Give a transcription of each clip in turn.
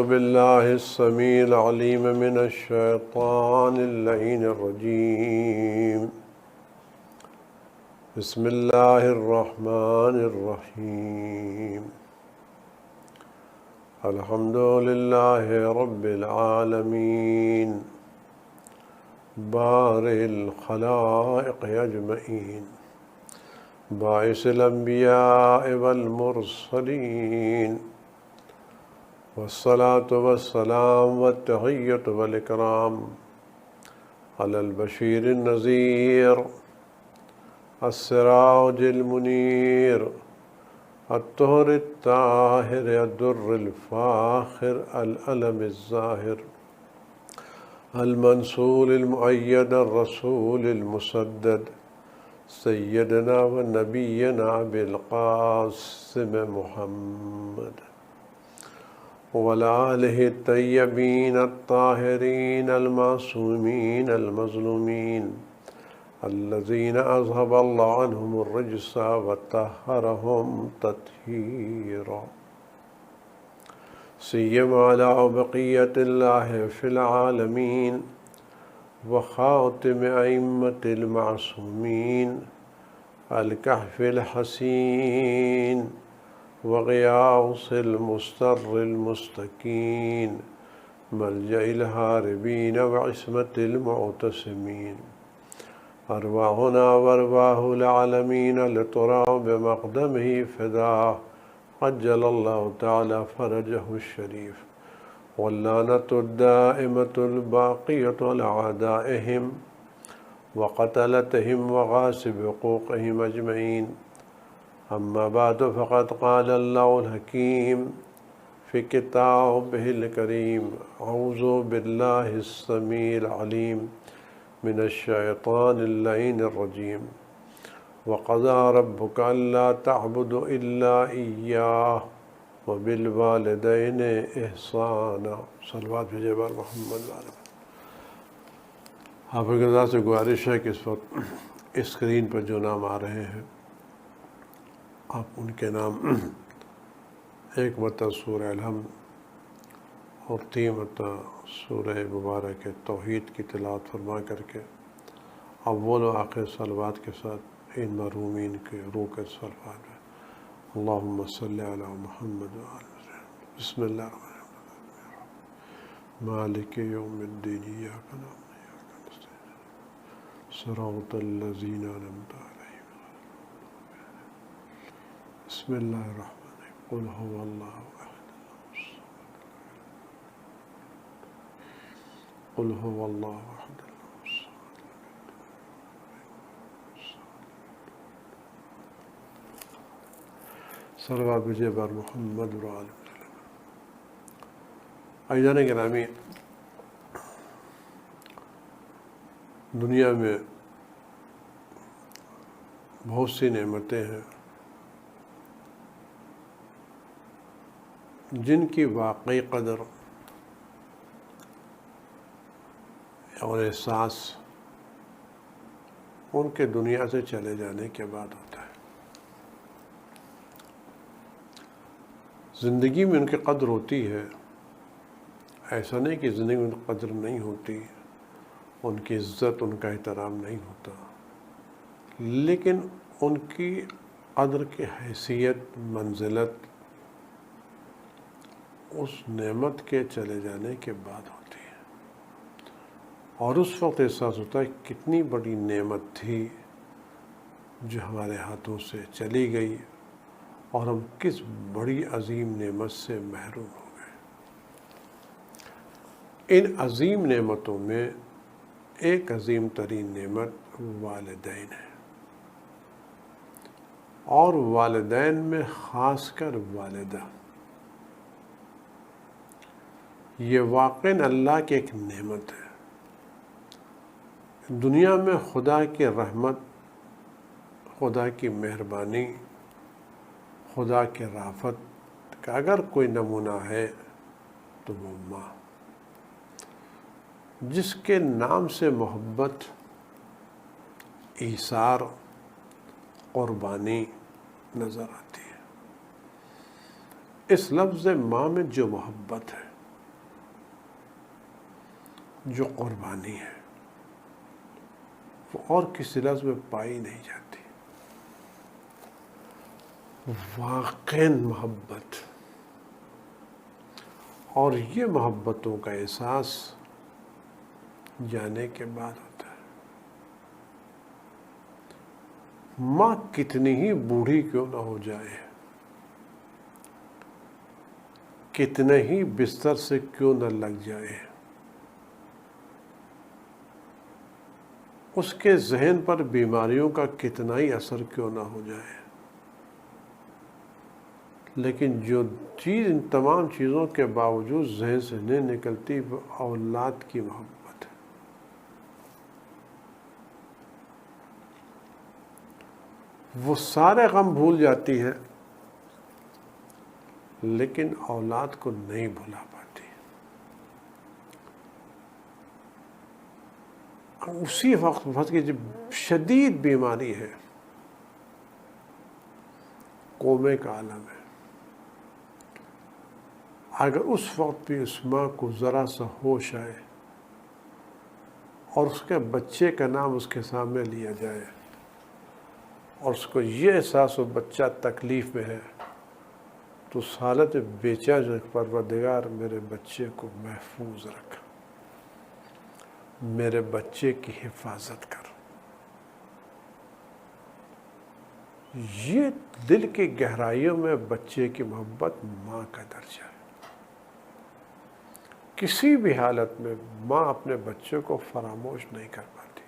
بالله السميع العليم من الشيطان اللعين الرجيم. بسم الله الرحمن الرحيم. الحمد لله رب العالمين بارئ الخلائق أجمعين باعث الأنبياء والمرسلين والصلاة والسلام والتحية والإكرام على البشير النذير السراج المنير الطهر الطاهر الدر الفاخر العلم الظاهر المنصور المؤيد الرسول المسدد سيدنا ونبينا بالقاسم محمد وعلى آله الطيبين الطاهرين المعصومين المظلومين الذين أذهب الله عنهم الرجس وطهرهم تطهيرا سيما على بقية الله في العالمين وخاتم أئمة المعصومين الكهف الحسين وغياث المستر المستكين ملجأ الهاربين وعصمة المعتصمين أرواحنا وأرواح العالمين لترى بمقدمه فداه عجل الله تعالى فرجه الشريف واللعنة الدائمة الباقية على أعدائهم وقتلتهم وغاصب حقوقهم أجمعين. أما بعد فقد قال الله الحكيم في كتابه الكريم أعوذ بالله السميع العليم من الشيطان اللعين الرجيم وقضى ربك ألا تعبدوا إلا إياه وبالوالدين إحسانا. صلوات بھیجے بار محمد وعلیہ. حافظ رضا سے گزارش ہے کہ اس وقت اسکرین پر جو نام آ رہے ہیں آپ ان کے نام ایک مرتبہ سورہ الحمد اور 3 مرتبہ سورہ مبارک توحید کی تلاوت فرما کر کے اول و آخر صلوات کے ساتھ ان مرحومین کے روح کے صلوات میں اللہم صلی علی محمد وعلی بسم اللہ الرحمن الرحیم مالک یوم الدین ایاک نعبد و ایاک نستعین صراط الذین انعمت علیہم بسم اللہ الرحمن الرحیم قل هو اللہ احد قل هو اللہ احد صلوات بھیجے بر محمد و آل وسلم. عزیزان گرامی، دنیا میں بہت سی نعمتیں ہیں جن کی واقعی قدر اور احساس ان کے دنیا سے چلے جانے کے بعد ہوتا ہے. زندگی میں ان کی قدر ہوتی ہے، ایسا نہیں کہ زندگی میں ان کی قدر نہیں ہوتی، ان کی عزت ان کا احترام نہیں ہوتا، لیکن ان کی قدر کی حیثیت منزلت اس نعمت کے چلے جانے کے بعد ہوتی ہے. اور اس وقت احساس ہوتا ہے کتنی بڑی نعمت تھی جو ہمارے ہاتھوں سے چلی گئی اور ہم کس بڑی عظیم نعمت سے محروم ہو گئے. ان عظیم نعمتوں میں ایک عظیم ترین نعمت والدین ہے، اور والدین میں خاص کر والدہ. یہ واقعاً اللہ کی ایک نعمت ہے. دنیا میں خدا کی رحمت، خدا کی مہربانی، خدا کی رافت کا اگر کوئی نمونہ ہے تو وہ ماں، جس کے نام سے محبت، ایثار، قربانی نظر آتی ہے. اس لفظ ماں میں جو محبت ہے، جو قربانی ہے وہ اور کسی لفظ میں پائی نہیں جاتی۔ واقعی محبت، اور یہ محبتوں کا احساس جانے کے بعد ہوتا ہے۔ ماں کتنی ہی بوڑھی کیوں نہ ہو جائے، کتنے ہی بستر سے کیوں نہ لگ جائے، اس کے ذہن پر بیماریوں کا کتنا ہی اثر کیوں نہ ہو جائے، لیکن جو چیز ان تمام چیزوں کے باوجود ذہن سے نہیں نکلتی وہ اولاد کی محبت ہے۔ وہ سارے غم بھول جاتی ہے لیکن اولاد کو نہیں بھلا پاتی۔ اسی وقت کی جب شدید بیماری ہے، کومے کا عالم ہے، اگر اس وقت بھی اس ماں کو ذرا سا ہوش آئے اور اس کے بچے کا نام اس کے سامنے لیا جائے اور اس کو یہ احساس ہو بچہ تکلیف میں ہے، تو اس حالت بے چین رکھ، پروردگار میرے بچے کو محفوظ رکھ، میرے بچے کی حفاظت کر۔ یہ دل کی گہرائیوں میں بچے کی محبت ماں کا درجہ ہے۔ کسی بھی حالت میں ماں اپنے بچے کو فراموش نہیں کر پاتی،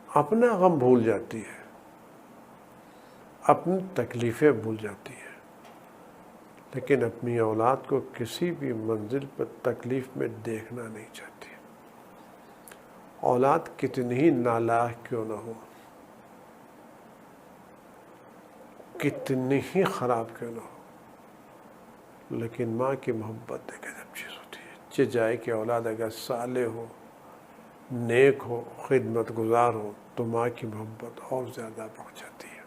اپنا غم بھول جاتی ہے، اپنی تکلیفیں بھول جاتی ہے، لیکن اپنی اولاد کو کسی بھی منزل پر تکلیف میں دیکھنا نہیں چاہتی۔ اولاد کتنی ہی نالائق کیوں نہ ہو، کتنی ہی خراب کیوں نہ ہو، لیکن ماں کی محبت ایک عجب چیز ہوتی ہے۔ چاہے کہ اولاد اگر صالح ہو، نیک ہو، خدمت گزار ہو، تو ماں کی محبت اور زیادہ بڑھ جاتی ہے۔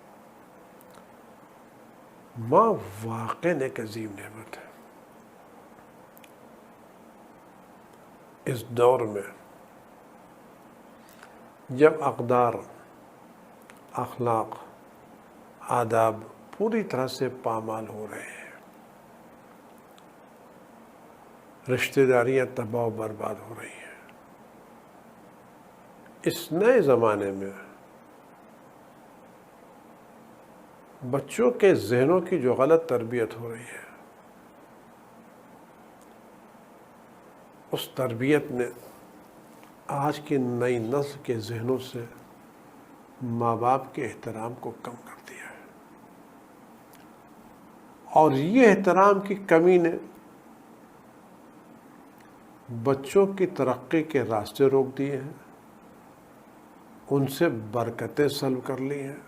ماں واقعی ایک عظیم نعمت ہے۔ اس دور میں جب اقدار، اخلاق، آداب پوری طرح سے پامال ہو رہے ہیں، رشتہ داریاں تباہ و برباد ہو رہی ہیں، اس نئے زمانے میں بچوں کے ذہنوں کی جو غلط تربیت ہو رہی ہے، اس تربیت نے آج کی نئی نسل کے ذہنوں سے ماں باپ کے احترام کو کم کر دیا ہے، اور یہ احترام کی کمی نے بچوں کی ترقی کے راستے روک دیے ہیں، ان سے برکتیں سلب کر لی ہیں،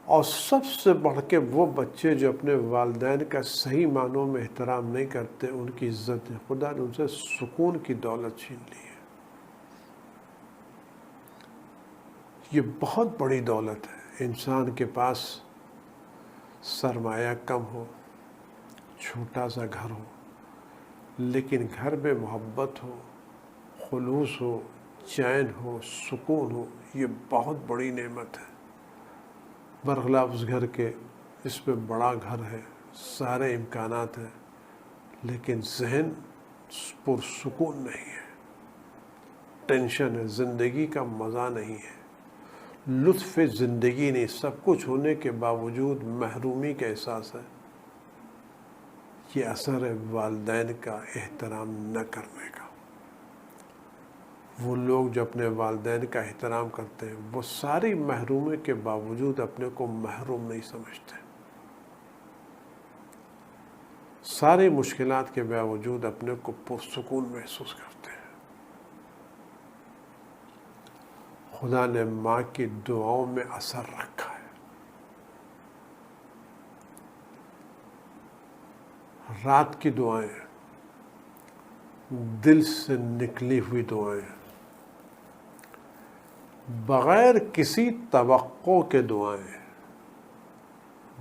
اور سب سے بڑھ کے وہ بچے جو اپنے والدین کا صحیح معنوں میں احترام نہیں کرتے، ان کی عزت خدا نے ان سے سکون کی دولت چھین لی ہے۔ یہ بہت بڑی دولت ہے۔ انسان کے پاس سرمایہ کم ہو، چھوٹا سا گھر ہو، لیکن گھر میں محبت ہو، خلوص ہو، چین ہو، سکون ہو، یہ بہت بڑی نعمت ہے۔ برخلاف اس گھر کے اس میں بڑا گھر ہے، سارے امکانات ہیں، لیکن ذہن پرسکون نہیں ہے، ٹینشن ہے، زندگی کا مزہ نہیں ہے، لطف زندگی نہیں، سب کچھ ہونے کے باوجود محرومی کا احساس ہے۔ یہ اثر ہے والدین کا احترام نہ کرنے کا۔ وہ لوگ جو اپنے والدین کا احترام کرتے ہیں، وہ ساری محرومی کے باوجود اپنے کو محروم نہیں سمجھتے، ساری مشکلات کے باوجود اپنے کو پرسکون محسوس کرتے ہیں۔ خدا نے ماں کی دعاؤں میں اثر رکھا ہے۔ رات کی دعائیں، دل سے نکلی ہوئی دعائیں، بغیر کسی توقع کے دعائیں،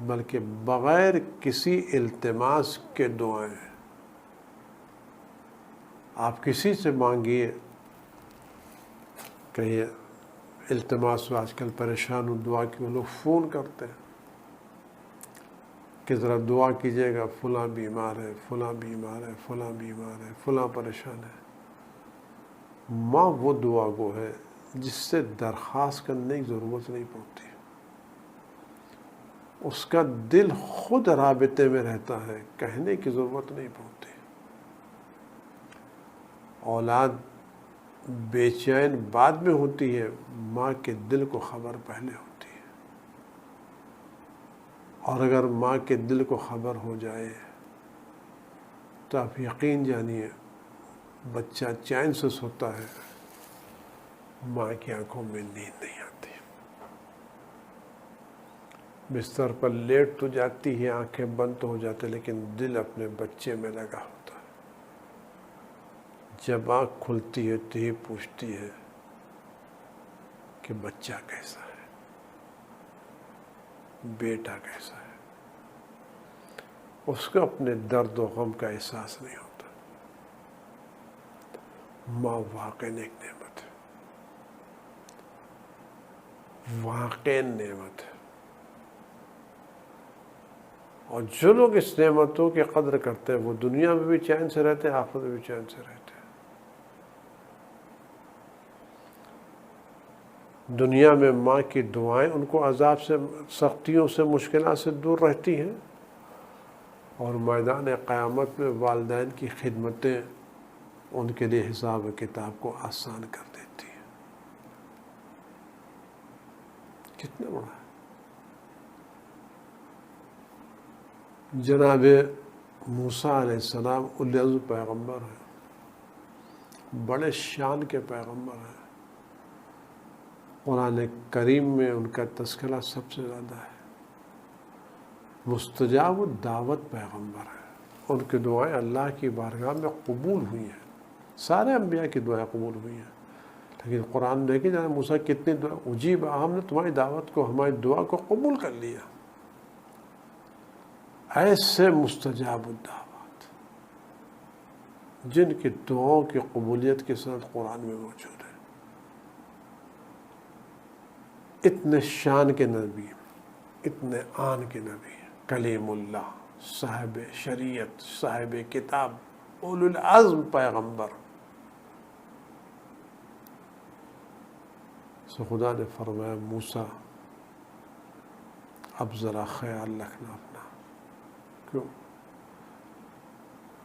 بلکہ بغیر کسی التماس کے دعائیں، آپ کسی سے مانگیے کہ یہ التماس آج کل پریشان ہوں دعا کی، وہ لوگ فون کرتے ہیں کہ ذرا دعا کیجیے گا، فلاں بیمار ہے، فلاں بیمار ہے، فلاں بیمار ہے، فلاں پریشان ہے۔ ماں وہ دعا گو ہے جس سے درخواست کرنے کی ضرورت نہیں پڑتی، اس کا دل خود رابطے میں رہتا ہے، کہنے کی ضرورت نہیں پڑتی۔ اولاد بے چین بعد میں ہوتی ہے، ماں کے دل کو خبر پہلے ہوتی ہے، اور اگر ماں کے دل کو خبر ہو جائے تو آپ یقین جانیے بچہ چین سے سوتا ہے، ماں کی آنکھوں میں نیند نہیں آتی، بستر پر لیٹ تو جاتی ہے، آنکھیں بند تو ہو جاتے، لیکن دل اپنے بچے میں لگا ہوتا ہے۔ جب آنکھ کھلتی ہے تو ہی پوچھتی ہے کہ بچہ کیسا ہے، بیٹا کیسا ہے۔ اس کو اپنے درد و غم کا احساس نہیں ہوتا۔ ماں واقعی ایک نعمت ہے، واقعی نعمت ہے، اور جو لوگ اس نعمتوں کی قدر کرتے ہیں وہ دنیا میں بھی چین سے رہتے ہیں، آخرت میں بھی چین سے رہتے ہیں۔ دنیا میں ماں کی دعائیں ان کو عذاب سے، سختیوں سے، مشکلات سے دور رہتی ہیں، اور میدان قیامت میں والدین کی خدمتیں ان کے لیے حساب و کتاب کو آسان کر دیتی ہیں۔ کتنا بڑا ہے۔ جناب موسیٰ علیہ السلام اولو العزم پیغمبر ہیں، بڑے شان کے پیغمبر ہیں، قرآن کریم میں ان کا تذکرہ سب سے زیادہ ہے، مستجاب الدعوت پیغمبر ہیں، ان کی دعائیں اللہ کی بارگاہ میں قبول ہوئی ہیں، سارے انبیاء کی دعائیں قبول ہوئی ہیں، لیکن قرآن دیکھیں جناب موسیٰ کتنی دعا، اجیب، ہم نے تمہاری دعوت کو، ہماری دعا کو قبول کر لیا۔ ایسے مستجاب الدعوات جن کی دعاؤں کی قبولیت کی سند قرآن میں موجود ہے، اتنے شان کے نبی، اتنے آن کے نبی، کلیم اللہ، صاحب شریعت، صاحب کتاب، اولو العزم پیغمبر۔ سو خدا نے فرمایا موسیٰ اب ذرا خیال رکھنا اپنا، کیوں؟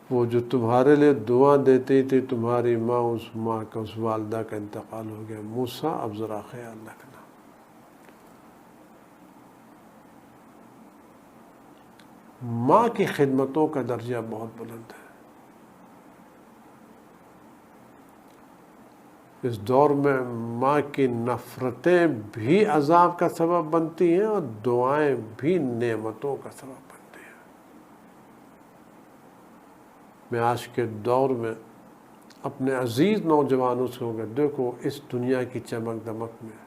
وہ جو تمہارے لیے دعا دیتی تھی تمہاری ماں، اس ماں کا، اس والدہ کا انتقال ہو گیا، موسیٰ اب ذرا خیال رکھنا۔ ماں کی خدمتوں کا درجہ بہت بلند ہے۔ اس دور میں ماں کی نفرتیں بھی عذاب کا سبب بنتی ہیں، اور دعائیں بھی نعمتوں کا سبب بنتی ہیں۔ میں آج کے دور میں اپنے عزیز نوجوانوں سے ہوں گا، دیکھو اس دنیا کی چمک دمک میں،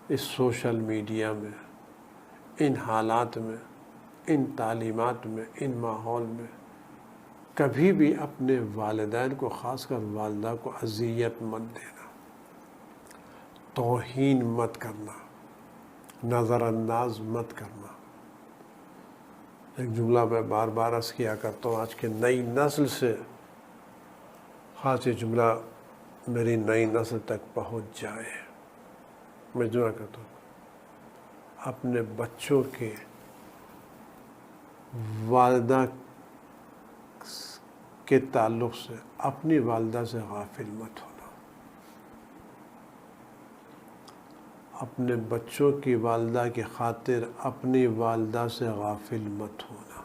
اس سوشل میڈیا میں، ان حالات میں، ان تعلیمات میں، ان ماحول میں کبھی بھی اپنے والدین کو، خاص کر والدہ کو اذیت مت دینا، توہین مت کرنا، نظر انداز مت کرنا۔ ایک جملہ میں بار بار عرض کیا کرتا ہوں، آج کے نئی نسل سے، خاص یہ جملہ میری نئی نسل تک پہنچ جائے، میں دعا کرتا ہوں اپنے بچوں کے والدہ کے تعلق سے اپنی والدہ سے غافل مت ہونا، اپنے بچوں کی والدہ کی خاطر اپنی والدہ سے غافل مت ہونا،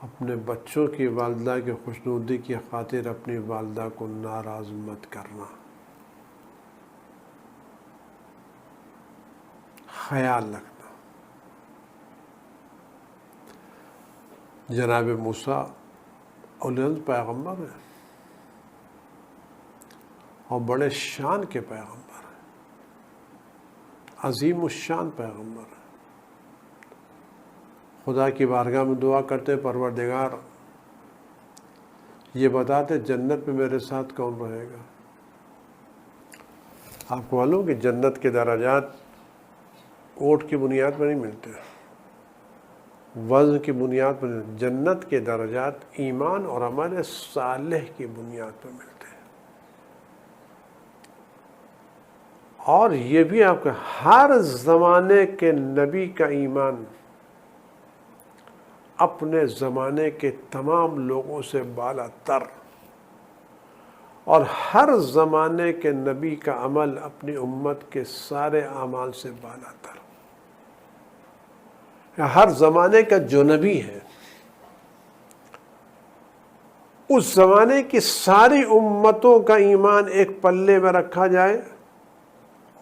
اپنے بچوں کی والدہ کی خوشنودی کی خاطر اپنی والدہ کو ناراض مت کرنا، خیال رکھنا۔ جناب موسیٰ اولو العزم پیغمبر ہیں، اور بڑے شان کے پیغمبر ہیں، عظیم الشان پیغمبر ہیں۔ خدا کی بارگاہ میں دعا کرتے، پروردگار یہ بتاتے جنت میں میرے ساتھ کون رہے گا؟ آپ کو معلوم کہ جنت کے درجات ووٹ کی بنیاد پر نہیں ملتے، وزن کی بنیاد پر نہیں، جنت کے درجات ایمان اور عمل صالح کی بنیاد پر ملتے ہیں۔ اور یہ بھی آپ کا ہر زمانے کے نبی کا ایمان اپنے زمانے کے تمام لوگوں سے بالا تر، اور ہر زمانے کے نبی کا عمل اپنی امت کے سارے اعمال سے بالا تر۔ ہر زمانے کا جو نبی ہے اس زمانے کی ساری امتوں کا ایمان ایک پلے میں رکھا جائے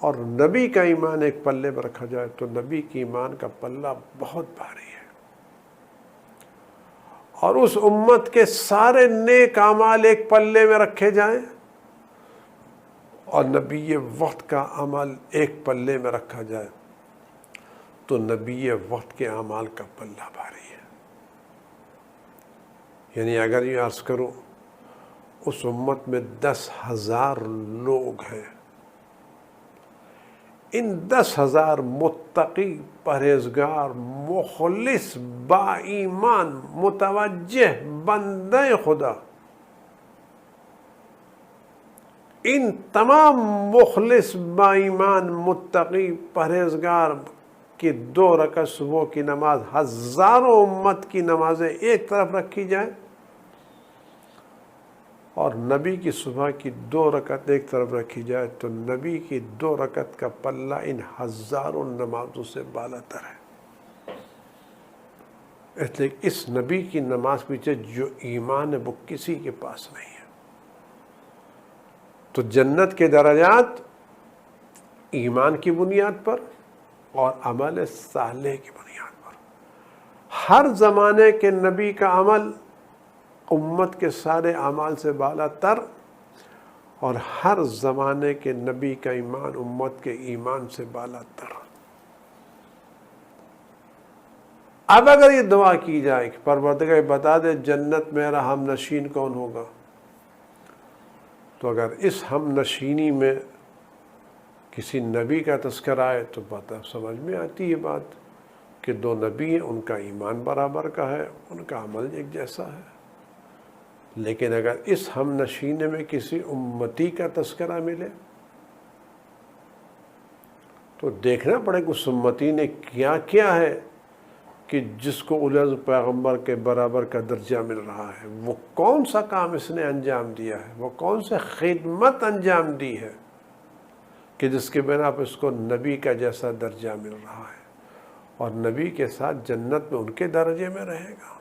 اور نبی کا ایمان ایک پلے میں رکھا جائے تو نبی کی ایمان کا پلہ بہت بھاری ہے، اور اس امت کے سارے نیک اعمال ایک پلے میں رکھے جائیں اور نبی وقت کا عمل ایک پلے میں رکھا جائے تو نبی وقت کے اعمال کا پلہ بھاری ہے۔ یعنی اگر یہ عرض کروں اس امت میں 10,000 لوگ ہیں، ان 10,000 متقی، پرہیزگار، مخلص، با ایمان، متوجہ بندے خدا، ان تمام مخلص، با ایمان، متقی، پرہیزگار کی 2 رکعت صبح کی نماز ہزاروں امت کی نمازیں ایک طرف رکھی جائیں اور نبی کی صبح کی 2 رکعت ایک طرف رکھی جائے تو نبی کی 2 رکعت کا پلہ ان ہزاروں نمازوں سے بالا تر ہے۔ اس لیے اس نبی کی نماز پیچھے جو ایمان ہے وہ کسی کے پاس نہیں ہے۔ تو جنت کے درجات ایمان کی بنیاد پر اور عمل صالح کی بنیاد پر، ہر زمانے کے نبی کا عمل امت کے سارے اعمال سے بالا تر، اور ہر زمانے کے نبی کا ایمان امت کے ایمان سے بالا تر۔ اب اگر یہ دعا کی جائے کہ پروردگار بتا دے جنت میرا ہم نشین کون ہوگا، تو اگر اس ہم نشینی میں کسی نبی کا تذکرہ آئے تو بات سمجھ میں آتی ہے بات کہ 2 نبی ہیں، ان کا ایمان برابر کا ہے، ان کا عمل ایک جیسا ہے۔ لیکن اگر اس ہم نشینے میں کسی امتی کا تذکرہ ملے تو دیکھنا پڑے کہ اس امتی نے کیا کیا ہے کہ جس کو اولئک پیغمبر کے برابر کا درجہ مل رہا ہے، وہ کون سا کام اس نے انجام دیا ہے، وہ کون سے خدمت انجام دی ہے کہ جس کے بنا پر اس کو نبی کا جیسا درجہ مل رہا ہے اور نبی کے ساتھ جنت میں ان کے درجے میں رہے گا۔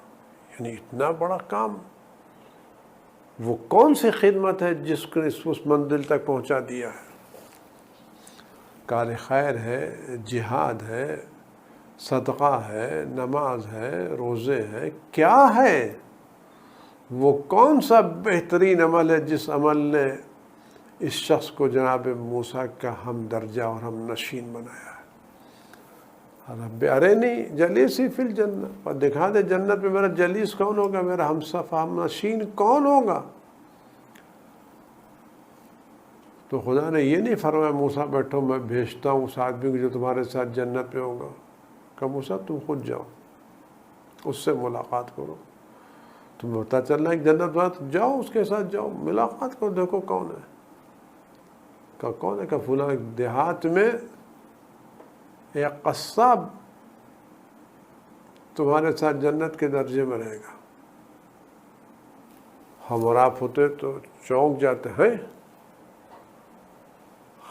یعنی اتنا بڑا کام، وہ کون سی خدمت ہے جس کو اس منزل تک پہنچا دیا ہے؟ کار خیر ہے، جہاد ہے، صدقہ ہے، نماز ہے، روزے ہیں، کیا ہے؟ وہ کون سا بہترین عمل ہے جس عمل نے اس شخص کو جناب موسیٰ کا ہم درجہ اور ہم نشین بنایا ہے؟ رب ارینی جلیسی فی الجنہ، اور دکھا دے جنت میں میرا جلیس کون ہوگا، میرا ہم نشین کون ہوگا۔ تو خدا نے یہ نہیں فرمایا موسیٰ بیٹھو میں بھیجتا ہوں اس آدمی کو جو تمہارے ساتھ جنت میں ہوگا، کہ موسیٰ تم خود جاؤ اس سے ملاقات کرو، تمہیں پتہ چلنا ہے کہ جنت بات، جاؤ اس کے ساتھ جاؤ ملاقات کرو، دیکھو کون ہے، کہ کون ہے، کہ فلاں دیہات میں ایک قصاب تمہارے ساتھ جنت کے درجے میں رہے گا۔ ہم اور آپ ہوتے تو چونک جاتے ہیں،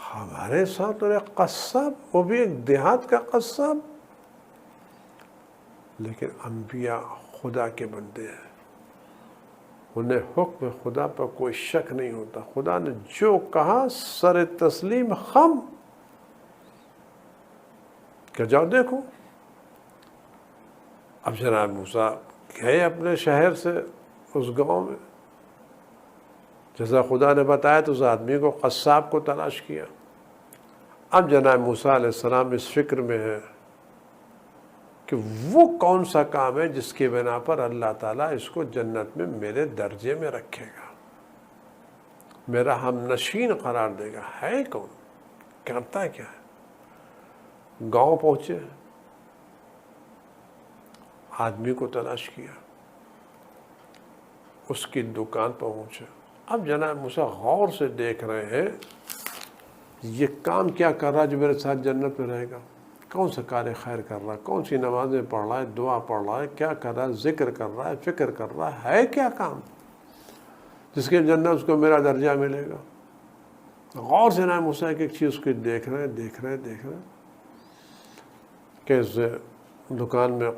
ہمارے ساتھ اور ایک قصاب، وہ بھی ایک دیہات کا قصاب۔ لیکن انبیاء خدا کے بندے ہیں، انہیں حکم خدا پر کوئی شک نہیں ہوتا، خدا نے جو کہا سر تسلیم خم، کہ جاؤ دیکھو۔ اب جناب موسیٰ گئے اپنے شہر سے اس گاؤں میں، جیسا خدا نے بتایا تو اس آدمی کو، قصاب کو تلاش کیا۔ اب جناب موسیٰ علیہ السلام اس فکر میں ہے کہ وہ کون سا کام ہے جس کی بنا پر اللہ تعالیٰ اس کو جنت میں میرے درجے میں رکھے گا، میرا ہم نشین قرار دے گا. ہے کون؟ کرتا کیا ہے؟ گاؤں پہنچے، آدمی کو تلاش کیا، اس کی دکان پر پہنچے. اب جناب موسیٰ غور سے دیکھ رہے ہیں یہ کام کیا کر رہا ہے جو میرے ساتھ جنت میں رہے گا، کون سا کار خیر کر رہا ہے، کون سی نمازیں پڑھ رہا ہے، دعا پڑھ رہا ہے، کیا کر رہا ہے، ذکر کر رہا ہے، فکر کر رہا ہے کیا کام جس کے جنت اس کو میرا درجہ ملے گا. غور سے جناب موسیٰ کی ایک چیز کو دیکھ رہے ہیں کہ اس دکان میں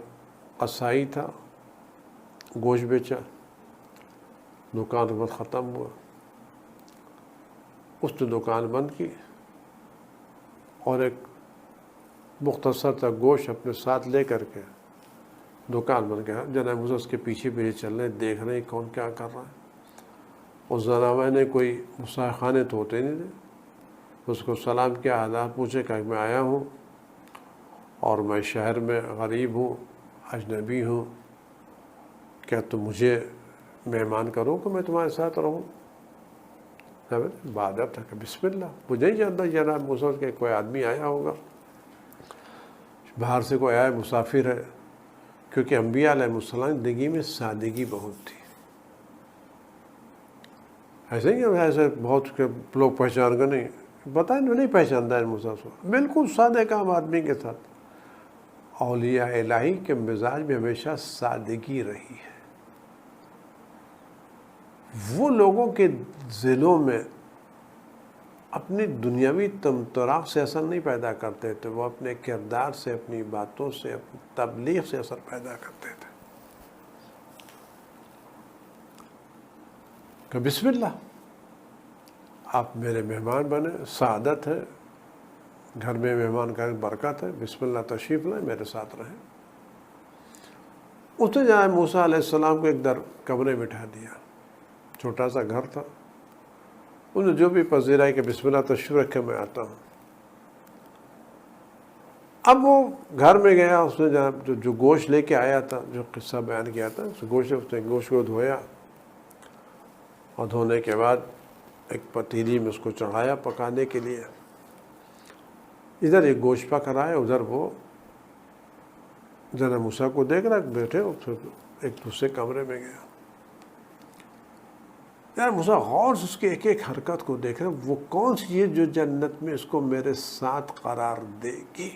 قصائی تھا، گوشت بیچا، دکان وقت ختم ہوا، اس نے دکان بند کی اور ایک مختصر سا گوشت اپنے ساتھ لے کر کے دکان بند گیا. جناب موسیٰ اس کے پیچھے چل رہے، دیکھ رہے ہیں کون کیا کر رہا ہے. اس زنانہ نے کوئی مسائخانے تو ہوتے نہیں تھے، اس کو سلام کیا، حالات پوچھے کہ میں آیا ہوں اور میں شہر میں غریب ہوں، اجنبی ہوں، کیا تم مجھے مہمان کرو کہ میں تمہارے ساتھ رہوں؟ بادر تھا کہ بسم اللہ. مجھے نہیں جانتا جناب موسیٰ کہ کوئی آدمی آیا ہوگا، باہر سے کوئی آیا مسافر ہے، کیونکہ انبیاء علیہ السلام کی زندگی میں سادگی بہت تھی. ایسے ہی ایسے بہت لوگ پہچان کر نہیں بتائیں، نہیں پہچانتا ہے موسیٰ کو، بالکل سادے کام آدمی کے ساتھ. اولیاء الہی کے مزاج میں ہمیشہ سادگی رہی ہے. وہ لوگوں کے ذہنوں میں اپنی دنیاوی تمتراغ سے اثر نہیں پیدا کرتے تھے، وہ اپنے کردار سے، اپنی باتوں سے، اپنی تبلیغ سے اثر پیدا کرتے تھے. کہ بسم اللہ، آپ میرے مہمان بنے، سعادت ہے، گھر میں مہمان کا برکت ہے، بسم اللہ تشریف لائیں، میرے ساتھ رہیں. اس نے جناب موسیٰ علیہ السلام کو ایک کمرے میں بٹھا دیا، چھوٹا سا گھر تھا. انہوں نے جو بھی پذیرائی کہ بسم اللہ تشریف رکھے، میں آتا ہوں. اب وہ گھر میں گیا، اس نے جناب جو گوشت لے کے آیا تھا، جو قصہ بیان کیا تھا، اس گوشت کو دھویا اور دھونے کے بعد ایک پتیلی میں اس کو چڑھایا پکانے کے لیے. ادھر ایک گوشت پک رہا ہے، ادھر وہ جناب موسیٰ کو دیکھ رہا ہے بیٹھے، ایک دوسرے کمرے میں گیا. یار موسیٰ غور سے اس کی ایک ایک حرکت کو دیکھ رہے، وہ کون سی چیز جو جنت میں اس کو میرے ساتھ قرار دے گی.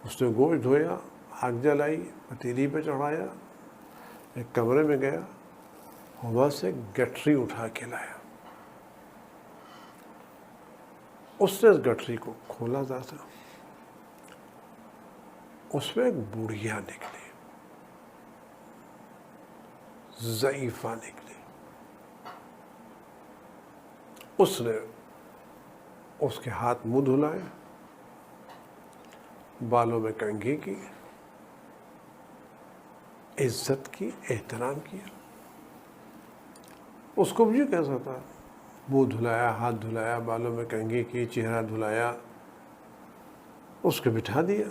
اس نے گوشت دھویا، آگ جلائی، پتیلی پہ چڑھایا، ایک کمرے میں گیا، وہاں سے گٹری اٹھا کے لایا. اس نے اس گٹری کو کھولا ذرا، اس میں ایک بڑھیا نکلی، ضعیفہ نکلی. اس نے اس کے ہاتھ منہ دھلائے، بالوں میں کنگھی کی، عزت کی، احترام کیا. اس کو بھی کیسا تھا، منہ دھلایا، ہاتھ دھلایا، بالوں میں کنگھی کی، چہرہ دھلایا، اس کو بٹھا دیا.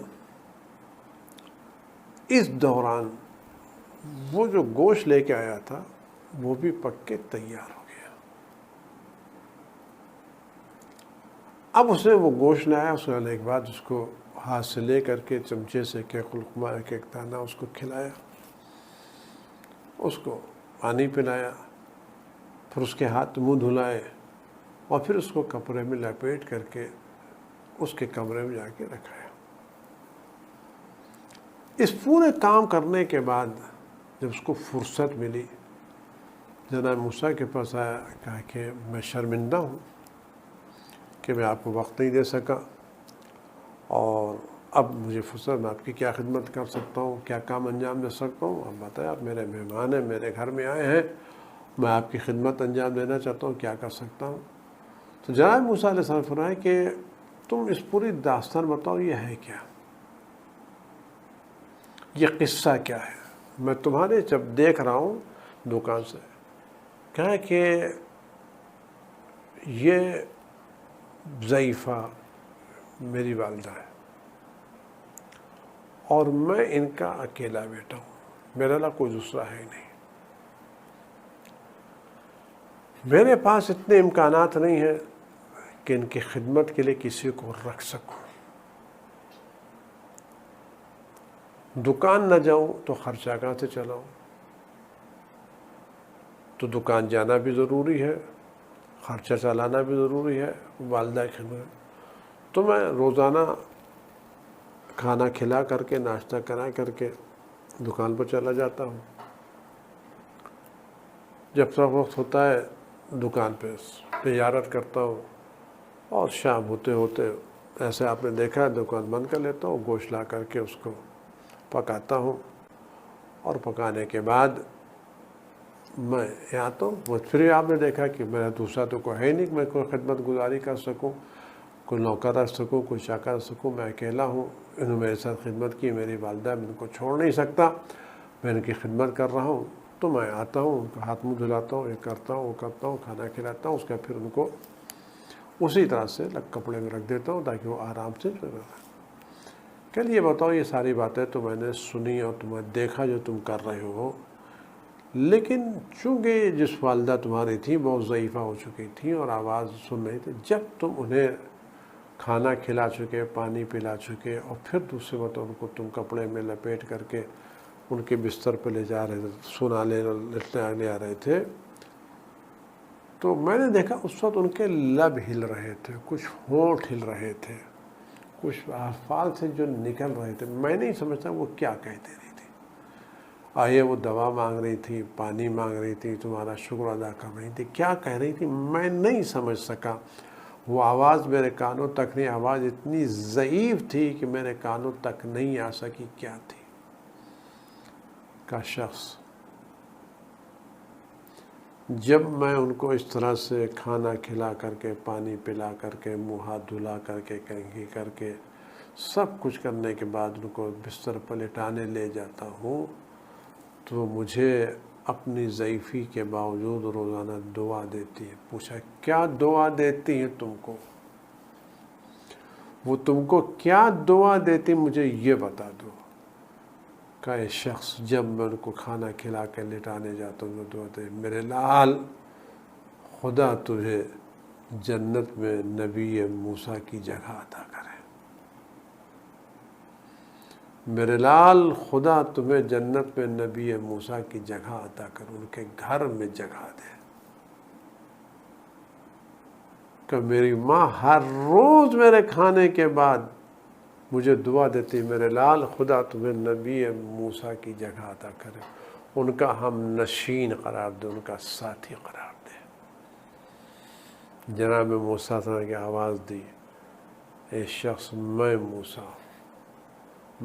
اس دوران وہ جو گوشت لے کے آیا تھا وہ بھی پک کے تیار ہو گیا. اب اس نے وہ گوشت لایا، اس نے ایک بعد اس کو ہاتھ سے لے کر کے چمچے سے ایک لقمہ، ایک دانہ اس کو کھلایا، اس کو پانی پلایا، پھر اس کے ہاتھ منہ دھلائے اور پھر اس کو کپڑے میں لپیٹ کر کے اس کے کمرے میں جا کے رکھایا. اس پورے کام کرنے کے بعد جب اس کو فرصت ملی، جناب موسیٰ کے پاس آیا، کہا کہ میں شرمندہ ہوں کہ میں آپ کو وقت نہیں دے سکا، اور اب مجھے فرصت، میں آپ کی کیا خدمت کر سکتا ہوں، کیا کام انجام دے سکتا ہوں. اب بتائیں، آپ میرے مہمان ہیں، میرے گھر میں آئے ہیں، میں آپ کی خدمت انجام دینا چاہتا ہوں، کیا کر سکتا ہوں. تو جناب موسیٰ علیہ السلام فرمائے کہ تم اس پوری داستان بتاؤ، یہ ہے کیا، یہ قصہ کیا ہے. میں تمہارے جب دیکھ رہا ہوں دکان سے، کہا کہ یہ ضعیفہ میری والدہ ہے، اور میں ان کا اکیلا بیٹا ہوں، میرے علاوہ کوئی دوسرا ہے نہیں، میرے پاس اتنے امکانات نہیں ہیں کہ ان کی خدمت کے لیے کسی کو رکھ سکوں، دکان نہ جاؤں تو خرچہ کہاں سے چلاؤں، تو دکان جانا بھی ضروری ہے، خرچہ چلانا بھی ضروری ہے، والدہ کی خدمت، تو میں روزانہ کھانا کھلا کر کے ناشتہ کرا کر کے دکان پر چلا جاتا ہوں، جب تک وقت ہوتا ہے دکان پہ تجارت کرتا ہوں، اور شام ہوتے ہوتے ایسے آپ نے دیکھا ہے دکان بند کر لیتا ہوں، گوشت لا کر کے اس کو پکاتا ہوں، اور پکانے کے بعد میں یہاں آتا ہوں، وہ پھر آپ نے دیکھا کہ میرا دوسرا تو کوئی ہے نہیں کہ میں کوئی خدمت گزاری کر سکوں، کوئی نوکر رکھ سکوں، کوئی چاکر رکھ سکوں، میں اکیلا ہوں، انہوں نے میرے ساتھ خدمت کی، میری والدہ، میں ان کو چھوڑ نہیں سکتا، میں ان کی خدمت کر رہا ہوں، تو میں آتا ہوں، ان کا ہاتھ منہ دھلاتا ہوں، یہ کرتا ہوں وہ کرتا ہوں، کھانا کھلاتا ہوں، اس کا پھر ان کو اسی طرح سے کپڑے میں رکھ دیتا ہوں تاکہ وہ آرام سے کل یہ بتاؤ، یہ ساری باتیں تو میں نے سنی اور تمہیں دیکھا جو تم کر رہے ہو، لیکن چونکہ جس والدہ تمہاری تھیں بہت ضعیفہ ہو چکی تھیں اور آواز سن رہی تھی، جب تم انہیں کھانا کھلا چکے، پانی پلا چکے، اور پھر دوسرے وقت ان کو تم کپڑے میں لپیٹ کر کے ان کے بستر پہ لے جا رہے تھے، سونا لے آ رہے تھے، تو میں نے دیکھا اس وقت ان کے لب ہل رہے تھے، کچھ ہونٹ ہل رہے تھے، کچھ الفاظ سے جو نکل رہے تھے، میں نہیں سمجھتا وہ کیا کہتے رہی تھی، آئے وہ دوا مانگ رہی تھی، پانی مانگ رہی تھی، تمہارا شکر ادا کر رہی تھی، کیا کہہ رہی تھی میں نہیں سمجھ سکا، وہ آواز میرے کانوں تک نہیں، آواز اتنی ضعیف تھی کہ میرے کانوں تک نہیں آ سکی کیا تھی، کا شخص جب میں ان کو اس طرح سے کھانا کھلا کر کے، پانی پلا کر کے، منہ ہاتھ دھلا کر کے، کنگھی کر کے، سب کچھ کرنے کے بعد ان کو بستر پر لٹانے لے جاتا ہوں، تو مجھے اپنی ضعیفی کے باوجود روزانہ دعا دیتی ہے۔ پوچھا کیا دعا دیتی ہے تم کو؟ وہ تم کو کیا دعا دیتی مجھے یہ بتا دو۔ کا یہ شخص جب میں ان کو کھانا کھلا کے لٹانے جاتا ہوں تو دعا میرے لال خدا تجھے جنت میں نبی موسیٰ کی جگہ عطا کرے، میرے لال خدا تمہیں جنت میں نبی موسیٰ کی جگہ عطا کر، ان کے گھر میں جگہ دے، کہ میری ماں ہر روز میرے کھانے کے بعد مجھے دعا دیتی میرے لال خدا تمہیں نبی موسیٰ کی جگہ عطا کرے، ان کا ہم نشین قرار دے، ان کا ساتھی قرار دے۔ جناب موسیٰ صلی اللہ علیہ وسلم کی آواز دی، اے شخص میں موسیٰ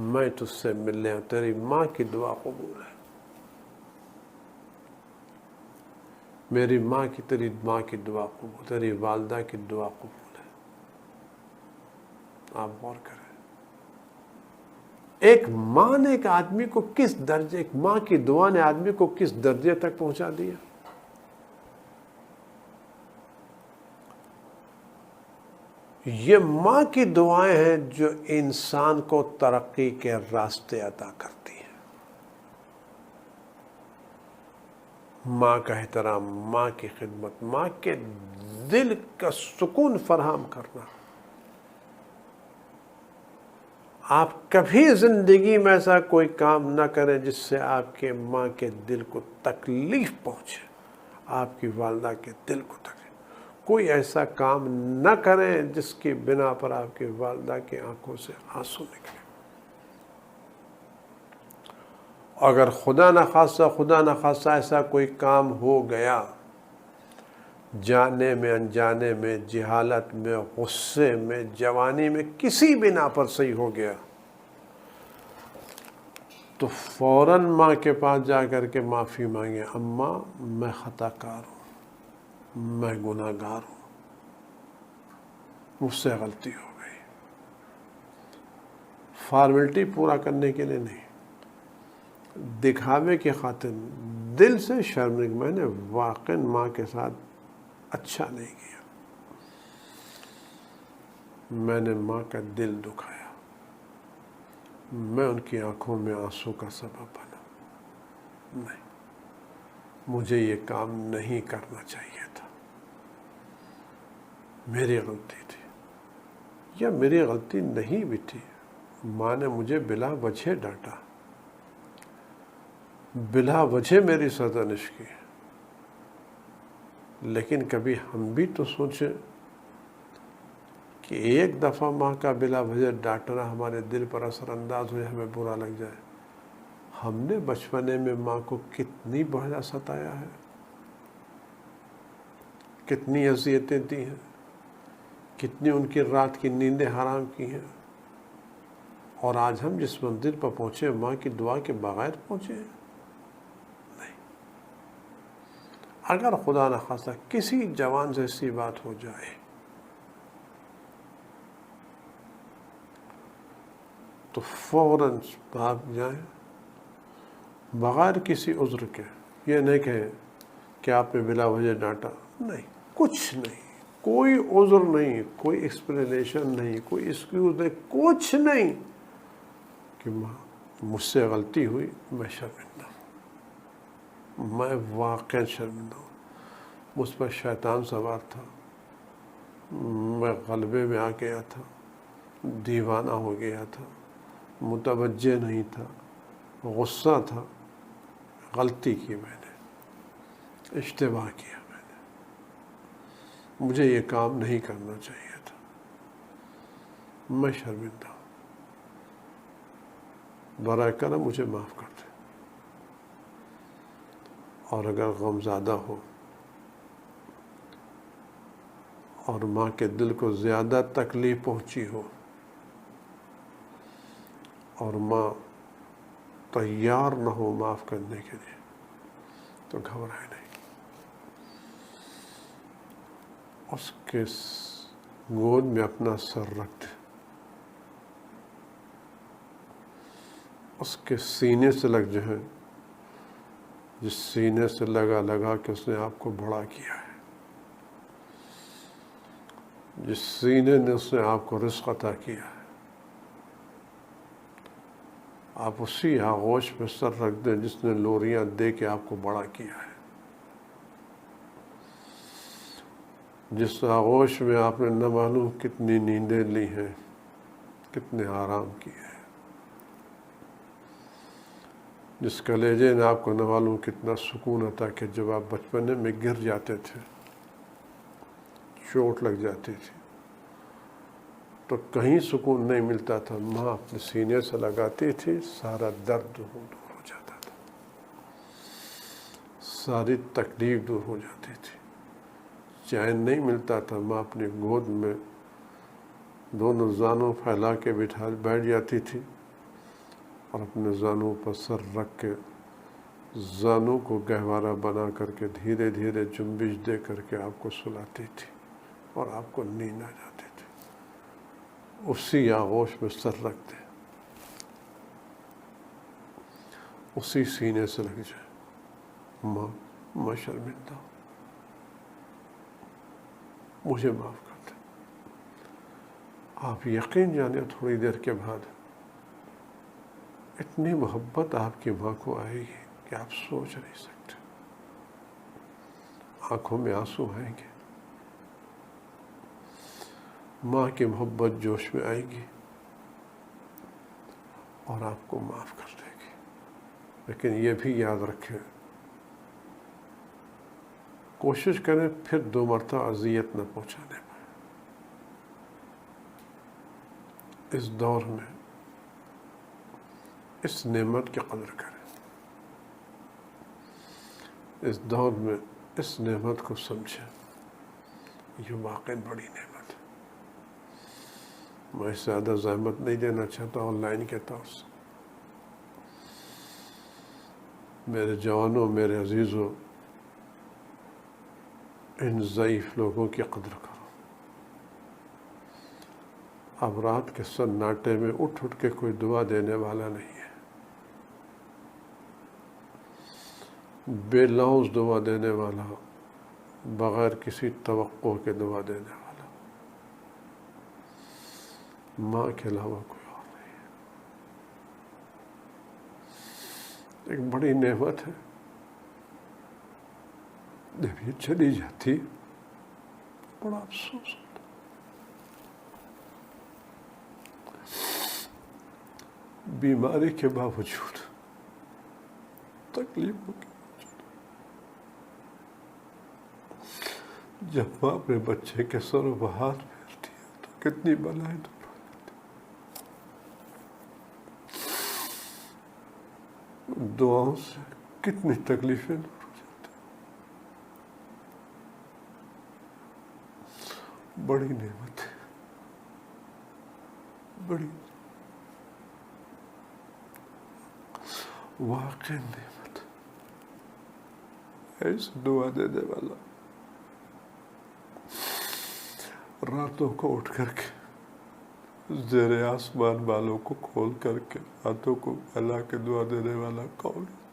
میں تجھ سے ملنے ہوں، تیری ماں کی دعا قبول ہے، میری ماں کی، تیری ماں کی دعا قبول، تیری والدہ کی دعا قبول ہے۔ آپ غور کریں، ایک ماں نے ایک آدمی کو کس درجے، ایک ماں کی دعا نے آدمی کو کس درجے تک پہنچا دیا۔ یہ ماں کی دعائیں ہیں جو انسان کو ترقی کے راستے عطا کرتی ہیں۔ ماں کا احترام، ماں کی خدمت، ماں کے دل کا سکون فراہم کرنا۔ آپ کبھی زندگی میں ایسا کوئی کام نہ کریں جس سے آپ کے ماں کے دل کو تکلیف پہنچے، آپ کی والدہ کے دل کو تکلیف، کوئی ایسا کام نہ کریں جس کی بنا پر آپ کی والدہ کی آنکھوں سے آنسو نکلے۔ اگر خدا نخواستہ ایسا کوئی کام ہو گیا، جانے میں، انجانے میں، جہالت میں، غصے میں، جوانی میں، کسی بنا پر صحیح ہو گیا، تو فوراً ماں کے پاس جا کر کے معافی مانگے، اماں میں خطا کار ہوں، میں گناہ گار ہوں، مجھ سے غلطی ہو گئی۔ فارمیلٹی پورا کرنے کے لیے نہیں، دکھاوے کی خاطر، دل سے شرمندگی، میں نے واقعاً ماں کے ساتھ اچھا نہیں کیا، میں نے ماں کا دل دکھایا، میں ان کی آنکھوں میں آنسو کا سبب بنا. نہیں، مجھے یہ کام نہیں کرنا چاہیے تھا، میری غلطی تھی. یا میری غلطی نہیں بھی تھی، ماں نے مجھے بلا وجہ ڈانٹا، بلا وجہ میری سرزنش کی. لیکن کبھی ہم بھی تو سوچیں کہ ایک دفعہ ماں کا بلا وجہ ڈانٹنا ہمارے دل پر اثر انداز ہو جائے، ہمیں برا لگ جائے. ہم نے بچپنے میں ماں کو کتنی بڑا ستایا ہے، کتنی اذیتیں دی ہیں، کتنی ان کی رات کی نیندیں حرام کی ہیں. اور آج ہم جس منزل پر پہنچے ماں کی دعا کے بغیر پہنچے ہیں. نہیں، اگر خدا نخواستہ کسی جوان سے ایسی بات ہو جائے تو فوراً بھاگ جائیں، بغیر کسی عذر کے. یہ نہیں کہیں کہ آپ نے بلا وجہ ڈانٹا. نہیں، کچھ نہیں، کوئی عذر نہیں، کوئی ایکسپلینیشن نہیں، کوئی ایکسکیوز نہیں، کچھ نہیں کہ مجھ سے غلطی ہوئی، میں شرمندہ ہوں، میں واقعی شرمندہ ہوں، مجھ پر شیطان سوار تھا، میں غلبے میں آ گیا تھا، دیوانہ ہو گیا تھا، متوجہ نہیں تھا، غصہ تھا، غلطی کی میں نے، اشتباہ کیا میں نے، مجھے یہ کام نہیں کرنا چاہیے تھا، میں شرمندہ ہوں، برائے کرم مجھے معاف کر دے. اور اگر غم زیادہ ہو اور ماں کے دل کو زیادہ تکلیف پہنچی ہو اور ماں تیار نہ ہو معاف کرنے کے لیے تو گھبرائے نہیں، اس کے گود میں اپنا سر رکھ دے، اس کے سینے سے لگ جائے، جس سینے سے لگا کہ اس نے آپ کو بڑا کیا ہے، جس سینے نے اس نے آپ کو رزق عطا کیا ہے. آپ اسی آغوش پہ سر رکھ دیں جس نے لوریاں دے کے آپ کو بڑا کیا ہے، جس آغوش میں آپ نے نہ معلوم کتنی نیندیں لی ہیں، کتنے آرام کیے ہیں، جس کلیجے نے آپ کو نہ معلوم کتنا سکون عطا کہ جب آپ بچپنے میں گر جاتے تھے، چوٹ لگ جاتی تھی تو کہیں سکون نہیں ملتا تھا، ماں اپنے سینے سے لگاتی تھی، سارا درد دور ہو جاتا تھا، ساری تکلیف دور ہو جاتی تھی. چین نہیں ملتا تھا، ماں اپنی گود میں دونوں زانوں پھیلا کے بیٹھ جاتی تھی اور اپنے زانوں پر سر رکھ کے زانوں کو گہوارہ بنا کر کے دھیرے دھیرے جنبش دے کر کے آپ کو سلاتی تھی اور آپ کو نیند آ جاتی تھی. اسی آغوش میں سر رکھ دے، اسی سینے سے لگ جائے، ماں میں شرمندہ ہوں، مجھے معاف کر دے. آپ یقین جانے تھوڑی دیر کے بعد اتنی محبت آپ کی ماں کو آئے گی کہ آپ سوچ نہیں سکتے. آنکھوں میں آنسو آئیں گے، ماں کی محبت جوش میں آئے گی اور آپ کو معاف کر دے گی. لیکن یہ بھی یاد رکھیں، کوشش کریں پھر 2 مرتبہ اذیت نہ پہنچانے پائے. اس دور میں اس نعمت کی قدر کریں، اس دور میں اس نعمت کو سمجھیں، یہ واقعی بڑی نعمت ہے. میں زیادہ زحمت نہیں دینا چاہتا آن لائن کے طور سے. میرے جوانوں، میرے عزیزوں، ان ضعیف لوگوں کی قدر کرو. اب رات کے سناٹے میں اٹھ کے کوئی دعا دینے والا نہیں ہے، بے لوز دعا دینے والا، بغیر کسی توقع کے دعا دینے والا ماں کے علاوہ کوئی اور نہیں ہے. ایک بڑی نعمت ہے، جب یہ چلی جاتی بڑا افسوس ہوتا۔ بیماری کے باوجود، تکلیفوں کے باوجود، جب ماں اپنے بچے کے سروں پر ہاتھ پھیرتی ہے تو کتنی بلائیں دور ہو جاتی، دعاؤں سے کتنی تکلیفیں دور ہو جاتی۔ بڑی نعمت ہے، بڑی واقع نعمت ہے۔ ایسے دعا دینے والا راتوں کو اٹھ کر کے زیر آسمان بالوں کو کھول کر کے ہاتھوں کو پھیلا کے دعا دینے والا کون ہے؟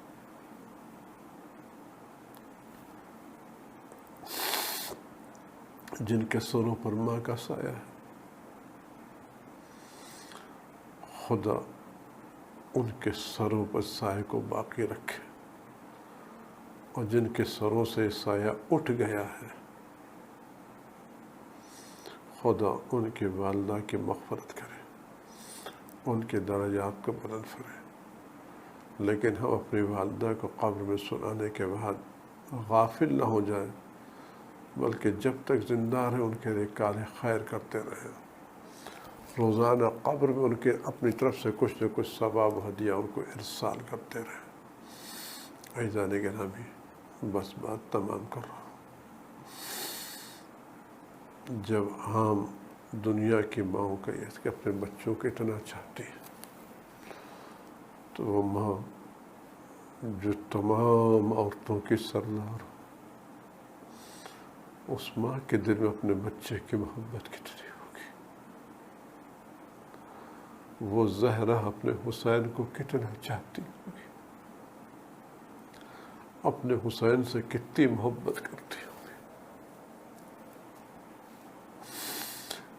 جن کے سروں پر ماں کا سایہ ہے، خدا ان کے سروں پر سایہ کو باقی رکھے، اور جن کے سروں سے سایہ اٹھ گیا ہے، خدا ان کی والدہ کی مغفرت کرے، ان کے درجات کو بلند فرمائے۔ لیکن ہم اپنی والدہ کو قبر میں سلانے کے بعد غافل نہ ہو جائیں، بلکہ جب تک زندہ رہیں ان کے لیے کار خیر کرتے رہیں، روزانہ قبر میں ان کے اپنی طرف سے کچھ نہ کچھ ثواب ہدیہ ان کو ارسال کرتے رہیں۔ عزیزان گرامی، بس بات تمام کر رہا ہوں۔ جب عام دنیا کی ماں کا یہ کہ اپنے بچوں کو اتنا چاہتی ہے، تو وہ ماں جو تمام عورتوں کی سردار ہو، اس ماں کے دل میں اپنے بچے کی محبت کتنی ہوگی۔ وہ زہرا اپنے حسین کو کتنا چاہتی ہوگی، اپنے حسین سے کتنی محبت کرتی ہوگی۔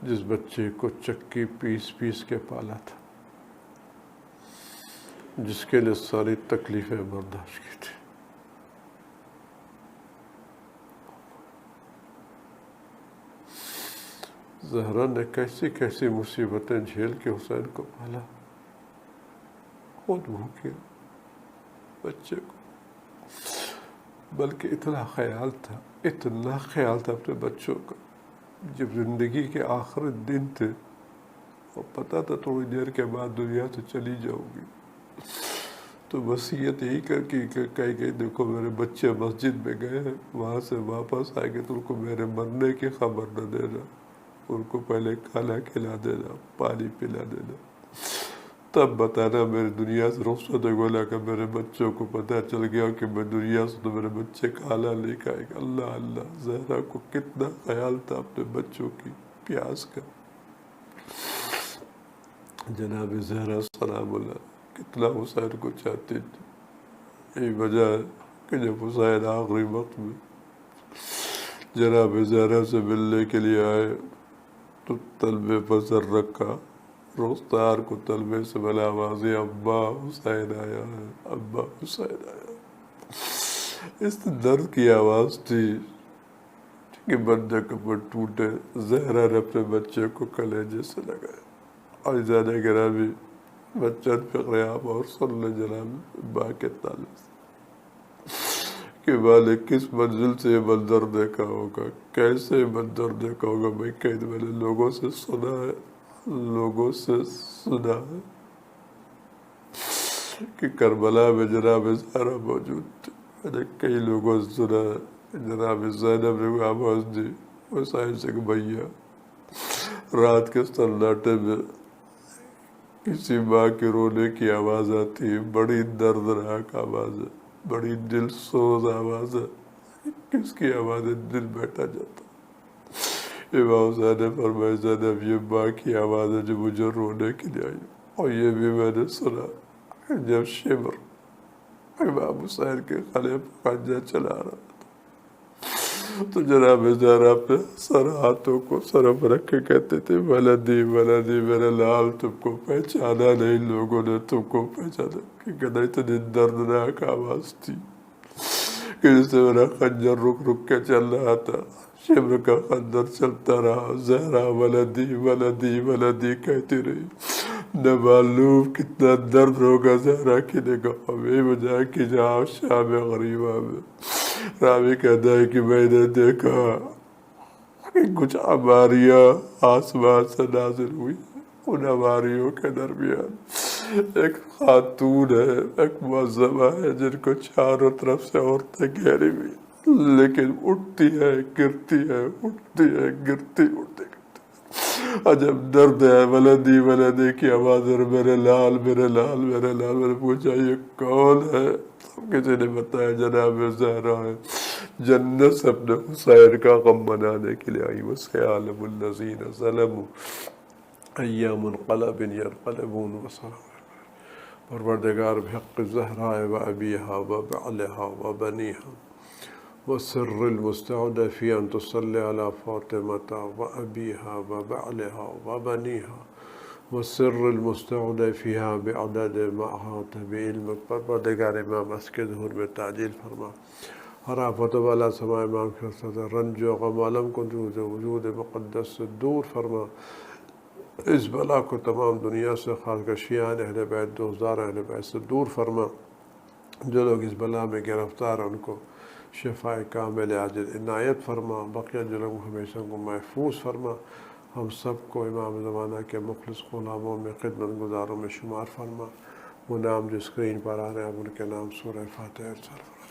جس بچے کو چکی پیس پیس کے پالا تھا، جس کے لیے ساری تکلیفیں برداشت کی تھی، زہرا نے کیسی کیسی مصیبتیں جھیل کے حسین کو پالا، خود بھوکے بچے کو، بلکہ اتنا خیال تھا اپنے بچوں کا۔ جب زندگی کے آخری دن تھے اور پتہ تھا تھوڑی دیر کے بعد دنیا سے چلی جاؤں گی، تو وصیت یہی کہی دیکھو میرے بچے مسجد میں گئے ہیں، وہاں سے واپس آئے گے تو ان کو میرے مرنے کی خبر نہ دینا، ان کو پہلے کھانا کھلا دینا، پانی پلا دینا، تب بتانا میری دنیا سے رخصت ہو گیا کہ میرے بچوں کو پتہ چل گیا کہ میں دنیا سے تو میرے بچے کھانا لے کے آئے گا۔ اللہ اللہ، زہرا کو کتنا خیال تھا اپنے بچوں کی پیاس کا۔ جناب زہرا سلام اللہ کتنا حسین کو چاہتی تھی۔ یہی وجہ ہے کہ جب حسین آخری وقت میں جناب زہرا سے ملنے کے لیے آئے تو تلبے پر سر رکھا، رخسار کو تلبے سے ملا، آوازیں ابا حسین آیا ہے، ابا حسین آیا ہے۔ اس درد کی آواز تھی کہ بندے کپڑ ٹوٹے۔ زہرا نے اپنے بچے کو کلیجے سے لگایا۔ اور زیادہ گرامی بچن فقر آپ اور سن لے جناب با کے تعلق سے کہ ماں نے کس منزل سے یہ منظر دیکھا ہوگا، کیسے منظر دیکھا ہوگا۔ میں نے لوگوں سے سنا ہے کہ کربلا میں جناب زہرا موجود تھے۔ میں نے کئی لوگوں سے سنا ہے جناب زینب نے آواز دی حسین سے کہ بھیا رات کے سناٹے میں کسی ماں کے رونے کی آواز آتی ہے، بڑی دردناک آواز ہے، بڑی دل سوز آواز ہے، کس کی آواز ہے دل بیٹھا جاتا۔ امام حسین نے فرمایا زینب یہ ماں کی آواز ہے جو مجھے رونے کے لیے آئی۔ اور یہ بھی میں نے سنا جب شمر امام حسین کے گلے پر خنجر چلا رہا تھا تو جناب زہرا اپنے سر ہاتھوں کو سرف رکھ کے کہتے تھے ولدی ولدی میرے لال تم کو پہچانا نہیں، لوگوں نے تم کو پہچانا، کہ اتنی دردناک آواز تھی کہ جس سے میرا خنجر رک رک کے چل رہا تھا، شبر کا خنجر چلتا رہا، زہرا ولدی ولدی ولدی کہتی رہی۔ نہ معلوم کتنا درد ہوگا زہرا کی نگاہوں میں، بجائے کہ جہاں شام غریبہ میں۔ راوی کہتا ہے کہ میں نے دیکھا کہ کچھ عماریاں آسمان سے نازل ہوئی، ان عماریوں کے درمیان ایک خاتون ہے، ایک معظمہ ہے جن کو چاروں طرف سے عورتیں گھیری ہوئی، لیکن اٹھتی ہے گرتی ہے، اٹھتی ہے گرتی، اٹھتی گرتی۔ عجب درد ہے، ولدی ولدی کی آواز، میرے لال میرے لال میرے لال۔ میں نے پوچھا یہ کون ہے؟ کسی نے بتایا جناب زہرا ہے، جنت سے اپنے حسین کا غم منانے کے لیے آئی۔ وسيعلم الذين ظلموا أي منقلب ينقلبون وسلام۔ پروردگار بحق الزہراء وأبيها وبعلها وبنيها والسر المستعد في أن تصلي على فاطمة وأبيها وبعلها وبنيها والسر المستعد فيها بعدد ما أحاط بعلمك۔ پروردگار امام کے ظہور میں تعجیل فرما، حرافت والا سما امام کے ساتھ رنج و غم عالم کو وجود مقدس سے دور فرما، اس بلا کو تمام دنیا سے، خاص کر شیعان اہل بیت، دوزدار اہل بیت سے دور فرما۔ جو لوگ اس بلا میں گرفتار ہیں ان کو شفاء کامل عاجل عنایت فرما، بقیہ جو لوگ ہمیشہ کو محفوظ فرما، ہم سب کو امام زمانہ کے مخلص غلاموں میں، خدمت گزاروں میں شمار فرما۔ وہ نام جو اسکرین پر آ رہے ہیں اب ان کے نام سورہ فاتحہ ارسال فرما۔